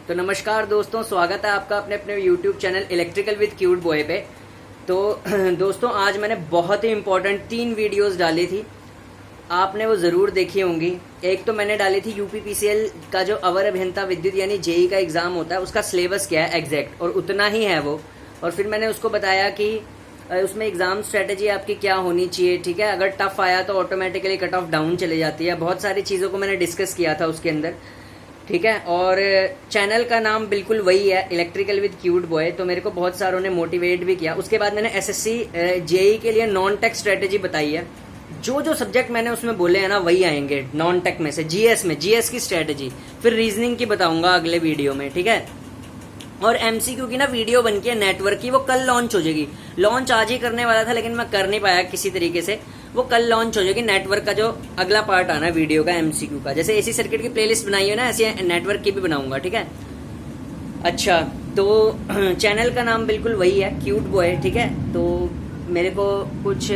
तो नमस्कार दोस्तों, स्वागत है आपका अपने अपने YouTube channel electrical with cute boy पे। तो दोस्तों, आज मैंने बहुत ही इम्पोर्टेंट 3 वीडियोस डाली थी, आपने वो ज़रूर देखी होंगी। एक तो मैंने डाली थी यूपीपीसीएल का जो अवर अभियंता विद्युत यानी जेई का एग्ज़ाम होता है, उसका सिलेबस क्या है एग्जैक्ट, और उतना ही है वो। और फिर मैंने उसको बताया कि उसमें एग्ज़ाम स्ट्रेटेजी आपकी क्या होनी चाहिए, ठीक है। अगर टफ आया तो ऑटोमेटिकली कट ऑफ डाउन चले जाती है। बहुत सारी चीज़ों को मैंने डिस्कस किया था उसके अंदर, ठीक है। और चैनल का नाम बिल्कुल वही है, इलेक्ट्रिकल विद क्यूट बॉय। तो मेरे को बहुत सारों ने मोटिवेट भी किया। उसके बाद मैंने एसएससी जेई के लिए नॉन टेक स्ट्रेटेजी बताई है। जो जो सब्जेक्ट मैंने उसमें बोले हैं ना, वही आएंगे नॉन टेक में से। जीएस में जीएस की स्ट्रेटेजी, फिर रीजनिंग की बताऊंगा अगले वीडियो में, ठीक है। और एमसीक्यू की ना वीडियो बन के नेटवर्क की, वो कल लॉन्च हो जाएगी। लॉन्च आज ही करने वाला था लेकिन मैं कर नहीं पाया किसी तरीके से। वो कल लॉन्च हो जाएगी नेटवर्क का जो अगला पार्ट आना वीडियो का एमसीक्यू का। जैसे एसी सर्किट की प्लेलिस्ट बनाई है ना, ऐसे नेटवर्क की भी बनाऊंगा, ठीक है। अच्छा, तो चैनल का नाम बिल्कुल वही है, क्यूट बॉय, ठीक है। तो मेरे को कुछ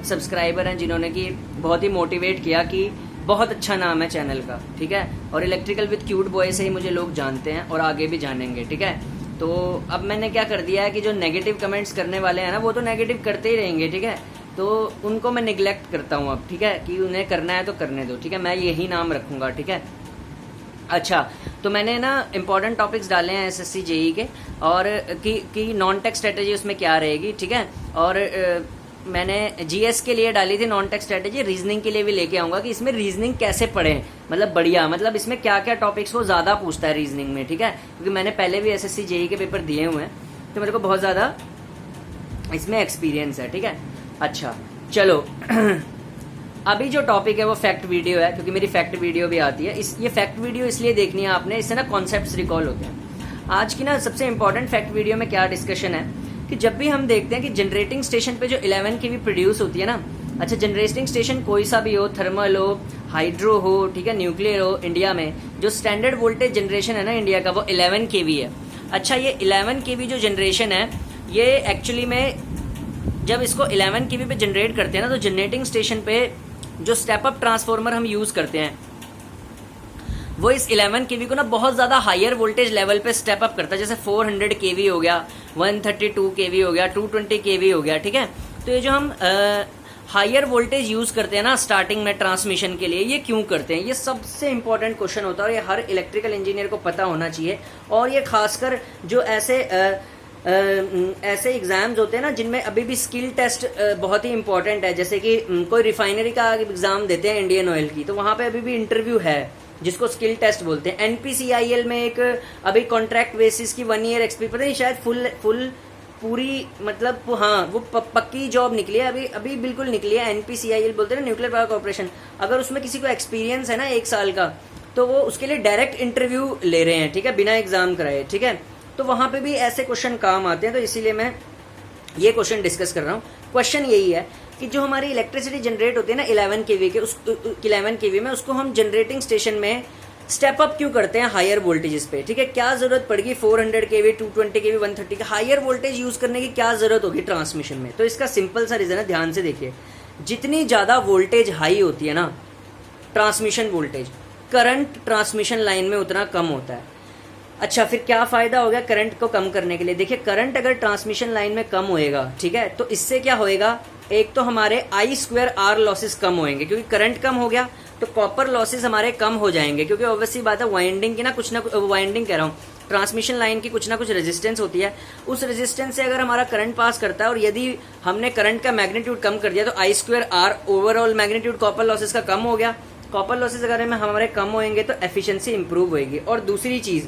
सब्सक्राइबर हैं जिन्होंने कि बहुत ही मोटिवेट किया कि बहुत अच्छा नाम है चैनल का, ठीक है। और इलेक्ट्रिकल विद क्यूट बॉय से ही मुझे लोग जानते हैं और आगे भी जानेंगे, ठीक है। तो अब मैंने क्या कर दिया है कि जो नेगेटिव कमेंट्स करने वाले हैं ना, वो तो नेगेटिव करते ही रहेंगे, ठीक है। तो उनको मैं निगलेक्ट करता हूँ अब, ठीक है, कि उन्हें करना है तो करने दो, ठीक है। मैं यही नाम रखूंगा, ठीक है। अच्छा, तो मैंने ना इंपॉर्टेंट टॉपिक्स डाले हैं एसएससी जेई के, और कि नॉन टेक स्ट्रेटेजी उसमें क्या रहेगी, ठीक है। और मैंने जीएस के लिए डाली थी नॉन टेक स्ट्रेटेजी। रीजनिंग के लिए भी लेके आऊंगा कि इसमें रीजनिंग कैसे पढ़ें, मतलब बढ़िया, मतलब इसमें क्या क्या टॉपिक्स वो ज्यादा पूछता है रीजनिंग में, ठीक है। क्योंकि मैंने पहले भी एसएससी जेई के पेपर दिए हुए हैं, तो मेरे को बहुत ज्यादा इसमें एक्सपीरियंस है, ठीक है। अच्छा चलो अभी जो टॉपिक है वो फैक्ट वीडियो है, क्योंकि मेरी फैक्ट वीडियो भी आती है। ये फैक्ट वीडियो इसलिए देखनी है आपने, इससे ना कॉन्सेप्ट्स रिकॉल होते हैं। आज की ना सबसे इंपॉर्टेंट फैक्ट वीडियो में क्या डिस्कशन है कि जब भी हम देखते हैं कि जनरेटिंग स्टेशन पे जो 11 केवी प्रोड्यूस होती है ना, अच्छा जनरेटिंग स्टेशन कोई सा भी हो, थर्मल हो, हाइड्रो हो, ठीक है, न्यूक्लियर हो, इंडिया में जो स्टैंडर्ड वोल्टेज जनरेशन है ना इंडिया का, वो 11 केवी है। अच्छा, ये 11 केवी जो जनरेशन है, ये एक्चुअली में जब इसको 11 केवी पे जनरेट करते हैं ना, तो जनरेटिंग स्टेशन पे जो स्टेप अप ट्रांसफार्मर हम यूज करते हैं, वो इस 11 केवी को ना बहुत ज्यादा हायर वोल्टेज लेवल पे स्टेप अप करता है। जैसे 400 केवी हो गया, 132 केवी हो गया, 220 केवी हो गया, ठीक है। तो ये जो हम हायर वोल्टेज यूज करते हैं ना स्टार्टिंग में ट्रांसमिशन के लिए, ये क्यों करते हैं? ये सबसे इंपॉर्टेंट क्वेश्चन होता है और ये हर इलेक्ट्रिकल इंजीनियर को पता होना चाहिए। और ये खासकर जो ऐसे एग्जाम्स होते हैं ना जिनमें अभी भी स्किल टेस्ट बहुत ही इंपॉर्टेंट है। जैसे कि कोई रिफाइनरी का एग्जाम देते हैं इंडियन ऑयल की, तो वहां पे अभी भी इंटरव्यू है जिसको स्किल टेस्ट बोलते हैं। एनपीसीआईएल में एक अभी कॉन्ट्रैक्ट बेसिस की 1 ईयर एक्सपीरियंस, पता नहीं शायद फुल पूरी, मतलब हाँ वो पक्की जॉब निकली है, अभी बिल्कुल निकली है। एनपीसीआईएल बोलते हैं न्यूक्लियर पावर कॉर्पोरेशन। अगर उसमें किसी को एक्सपीरियंस है ना 1 साल का, तो वो उसके लिए डायरेक्ट इंटरव्यू ले रहे हैं, ठीक है, बिना एग्जाम कराए, ठीक है। तो वहां पे भी ऐसे क्वेश्चन काम आते हैं, तो इसीलिए मैं ये क्वेश्चन डिस्कस कर रहा हूँ। क्वेश्चन यही है कि जो हमारी इलेक्ट्रिसिटी जनरेट होती है ना 11 केवी के, उस 11 केवी में, उसको हम जनरेटिंग स्टेशन में स्टेप अप क्यों करते हैं हायर वोल्टेजेस पे, ठीक है। क्या जरूरत पड़ेगी 400 केवी, 220 केवी, 130 के हायर वोल्टेज यूज करने की क्या जरूरत होगी ट्रांसमिशन में? तो इसका सिंपल सा रीजन है, ध्यान से देखिए। जितनी ज्यादा वोल्टेज हाई होती है ना transmission voltage, current transmission line में उतना कम होता है। अच्छा, फिर क्या फायदा हो गया करंट को कम करने के लिए? देखिए, करंट अगर ट्रांसमिशन लाइन में कम होएगा, ठीक है, तो इससे क्या होएगा, एक तो हमारे I2R लॉसेस कम होएंगे, क्योंकि करंट कम हो गया तो कॉपर लॉसेस हमारे कम हो जाएंगे। क्योंकि ऑब्वियसली बात है, वाइंडिंग की ना कुछ ना वाइंडिंग कह रहा हूँ, ट्रांसमिशन लाइन की कुछ ना कुछ रेजिस्टेंस होती है। उस रेजिस्टेंस से अगर हमारा करंट पास करता है और यदि हमने करंट का मैग्नीट्यूड कम कर दिया, तो I2R overall magnitude copper losses का कम हो गया। कॉपर लॉसेस अगर हमारे कम होंगे तो एफिशिएंसी इंप्रूव होगी। और दूसरी चीज,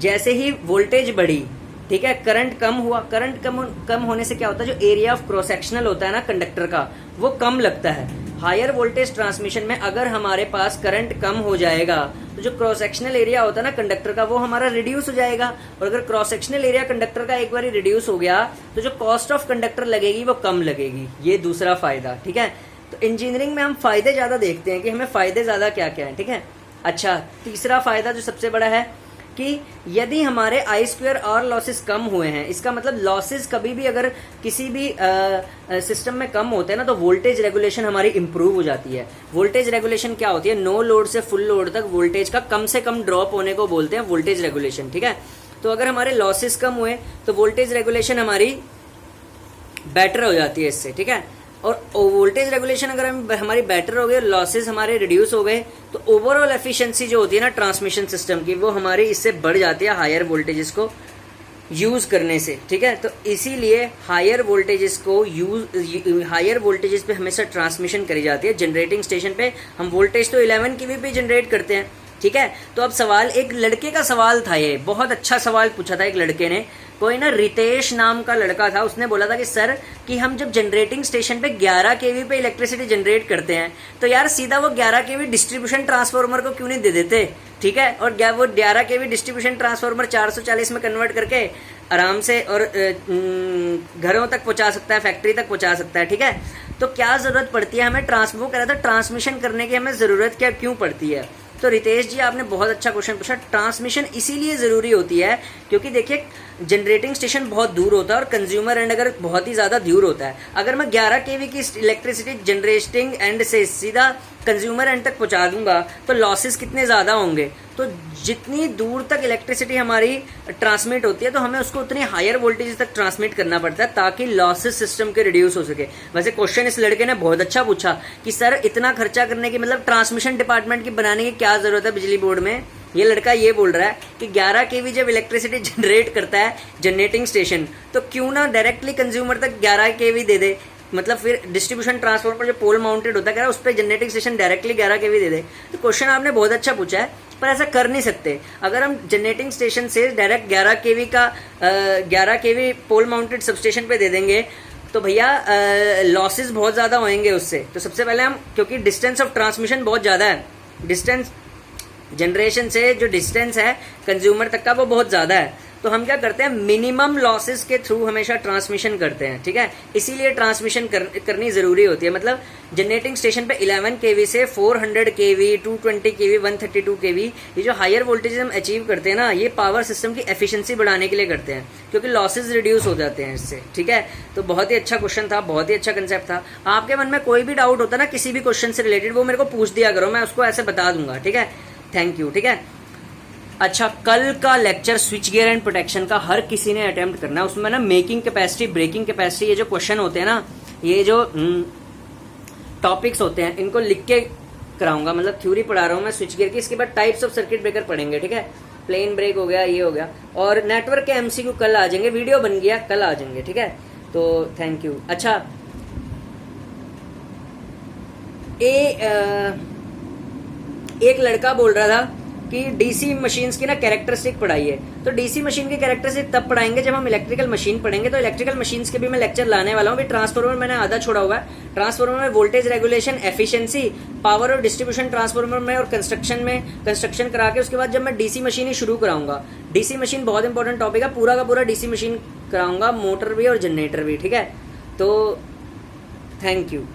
जैसे ही वोल्टेज बढ़ी, ठीक है, करंट कम हुआ, करंट कम होने से क्या होता है, जो एरिया ऑफ क्रॉस सेक्शनल होता है ना कंडक्टर का, वो कम लगता है। हायर वोल्टेज ट्रांसमिशन में अगर हमारे पास करंट कम हो जाएगा, तो जो क्रॉस सेक्शनल एरिया होता है ना कंडक्टर का, वो हमारा रिड्यूस हो जाएगा। और अगर क्रॉस सेक्शनल एरिया कंडक्टर का एक बार रिड्यूस हो गया, तो जो कॉस्ट ऑफ कंडक्टर लगेगी वो कम लगेगी। ये दूसरा फायदा, ठीक है। तो इंजीनियरिंग में हम फायदे ज्यादा देखते हैं कि हमें फायदे ज्यादा क्या क्या है, ठीक है। अच्छा, तीसरा फायदा जो सबसे बड़ा है कि यदि हमारे आई स्क्वायर आर लॉसेस कम हुए हैं, इसका मतलब लॉसेस कभी भी अगर किसी भी सिस्टम में कम होते हैं ना, तो वोल्टेज रेगुलेशन हमारी इंप्रूव हो जाती है। वोल्टेज रेगुलेशन क्या होती है? नो लोड से फुल लोड तक वोल्टेज का कम से कम ड्रॉप होने को बोलते हैं वोल्टेज रेगुलेशन, ठीक है। तो अगर हमारे लॉसेस कम हुए तो वोल्टेज रेगुलेशन हमारी बेटर हो जाती है इससे, ठीक है। और वोल्टेज रेगुलेशन अगर हमारी बेटर हो गई, लॉसेस हमारे रिड्यूस हो गए, तो ओवरऑल एफिशिएंसी जो होती है ना ट्रांसमिशन सिस्टम की, वो हमारी इससे बढ़ जाती है हायर वोल्टेजेस को यूज करने से, ठीक है। तो इसीलिए हायर वोल्टेजेस पे हमेशा ट्रांसमिशन करी जाती है। जनरेटिंग स्टेशन पे हम वोल्टेज तो 11 केवी पे जनरेट करते हैं, ठीक है। तो अब सवाल, एक लड़के का सवाल था, ये बहुत अच्छा सवाल पूछा था एक लड़के ने, कोई ना रितेश नाम का लड़का था, उसने बोला था कि सर कि हम जब जनरेटिंग स्टेशन पे 11 केवी पे इलेक्ट्रिसिटी जनरेट करते हैं तो यार सीधा वो 11 केवी डिस्ट्रीब्यूशन ट्रांसफार्मर को क्यों नहीं दे देते, ठीक है। और वो 11 केवी डिस्ट्रीब्यूशन ट्रांसफार्मर 440 में कन्वर्ट करके आराम से और घरों तक पहुंचा सकता है, फैक्ट्री तक पहुंचा सकता है, ठीक है। तो क्या जरूरत पड़ती है हमें वो कह रहा था ट्रांसमिशन करने की हमें जरूरत क्या क्यों पड़ती है। तो रितेश जी आपने बहुत अच्छा क्वेश्चन पूछा। ट्रांसमिशन इसीलिए जरूरी होती है क्योंकि देखिए जनरेटिंग स्टेशन बहुत दूर होता है और कंज्यूमर एंड अगर बहुत ही ज्यादा दूर होता है, अगर मैं 11 केवी की इलेक्ट्रिसिटी जनरेटिंग एंड से सीधा कंज्यूमर एंड तक पहुंचा दूंगा तो लॉसेस कितने ज्यादा होंगे। तो जितनी दूर तक इलेक्ट्रिसिटी हमारी ट्रांसमिट होती है तो हमें उसको उतनी हायर वोल्टेज तक ट्रांसमिट करना पड़ता है ताकि लॉसेस सिस्टम के रिड्यूस हो सके। वैसे क्वेश्चन इस लड़के ने बहुत अच्छा पूछा कि सर इतना खर्चा करने की, मतलब ट्रांसमिशन डिपार्टमेंट की बनाने की क्या जरूरत है बिजली बोर्ड में। ये लड़का ये बोल रहा है कि 11 केवी जब इलेक्ट्रिसिटी जनरेट करता है जनरेटिंग स्टेशन तो क्यों ना डायरेक्टली कंज्यूमर तक 11 केवी दे दे, मतलब फिर डिस्ट्रीब्यूशन ट्रांसफार्मर जो पोल माउंटेड होता है कह रहा है उस पर जनरेटिंग स्टेशन डायरेक्टली 11 केवी दे दे। तो क्वेश्चन आपने बहुत अच्छा पूछा है पर ऐसा कर नहीं सकते। अगर हम जनरेटिंग स्टेशन से डायरेक्ट 11 केवी का 11 केवी पोल माउंटेड सबस्टेशन पे दे देंगे तो भैया लॉसेस बहुत ज्यादा होंगे उससे। तो सबसे पहले हम, क्योंकि डिस्टेंस ऑफ ट्रांसमिशन बहुत ज्यादा है, डिस्टेंस जनरेशन से जो डिस्टेंस है कंज्यूमर तक का वो बहुत ज्यादा है, तो हम क्या करते हैं मिनिमम लॉसेस के थ्रू हमेशा ट्रांसमिशन करते हैं, ठीक है। इसीलिए ट्रांसमिशन करनी जरूरी होती है। मतलब जनरेटिंग स्टेशन पे 11 केवी से 400 केवी, 220 केवी, 132 केवी, ये जो हायर वोल्टेज हम अचीव करते हैं ना, ये पावर सिस्टम की एफिशिएंसी बढ़ाने के लिए करते हैं क्योंकि लॉसेज रिड्यूस हो जाते हैं इससे, ठीक है। तो बहुत ही अच्छा क्वेश्चन था, बहुत ही अच्छा कंसेप्ट था। आपके मन में कोई भी डाउट होता है ना किसी भी क्वेश्चन से रिलेटेड, वो मेरे को पूछ दिया करो, मैं उसको ऐसे बता दूंगा, ठीक है। थैंक यू, ठीक है। अच्छा, कल का lecture switch gear and protection का हर किसी ने अटेम्प्ट करना है। उसमें ना मेकिंग कैपेसिटी, ब्रेकिंग कैपेसिटी, ये जो क्वेश्चन होते हैं ना, ये जो टॉपिक्स होते हैं, इनको लिख के कराऊंगा। मतलब थ्योरी पढ़ा रहा हूं मैं स्विच गियर की, इसके बाद टाइप्स ऑफ सर्किट ब्रेकर पढ़ेंगे, ठीक है। प्लेन ब्रेक हो गया, ये हो गया, और नेटवर्क के एमसीक्यू कल आ जाएंगे, वीडियो बन गया, कल आ जाएंगे, ठीक है। तो थैंक यू। अच्छा, एक लड़का बोल रहा था कि डीसी मशीन्स की ना कैरेक्टरिस्टिक पढ़ाई है। तो डीसी मशीन की कैरेक्टरिस्टिक तब पढ़ाएंगे जब हम इलेक्ट्रिकल मशीन पढ़ेंगे। तो इलेक्ट्रिकल मशीन्स के भी मैं लेक्चर लाने वाला हूँ। ट्रांसफार्मर मैंने आधा छोड़ा हुआ है। ट्रांसफार्मर में वोल्टेज रेगुलेशन, एफिशिएंसी, पावर और डिस्ट्रीब्यूशन ट्रांसफार्मर में, और कंस्ट्रक्शन करा के उसके बाद जब मैं डीसी मशीन ही शुरू कराऊंगा। डीसी मशीन बहुत इंपॉर्टेंट टॉपिक है, पूरा का पूरा डीसी मशीन कराऊंगा, मोटर भी और जनरेटर भी, ठीक है। तो थैंक यू।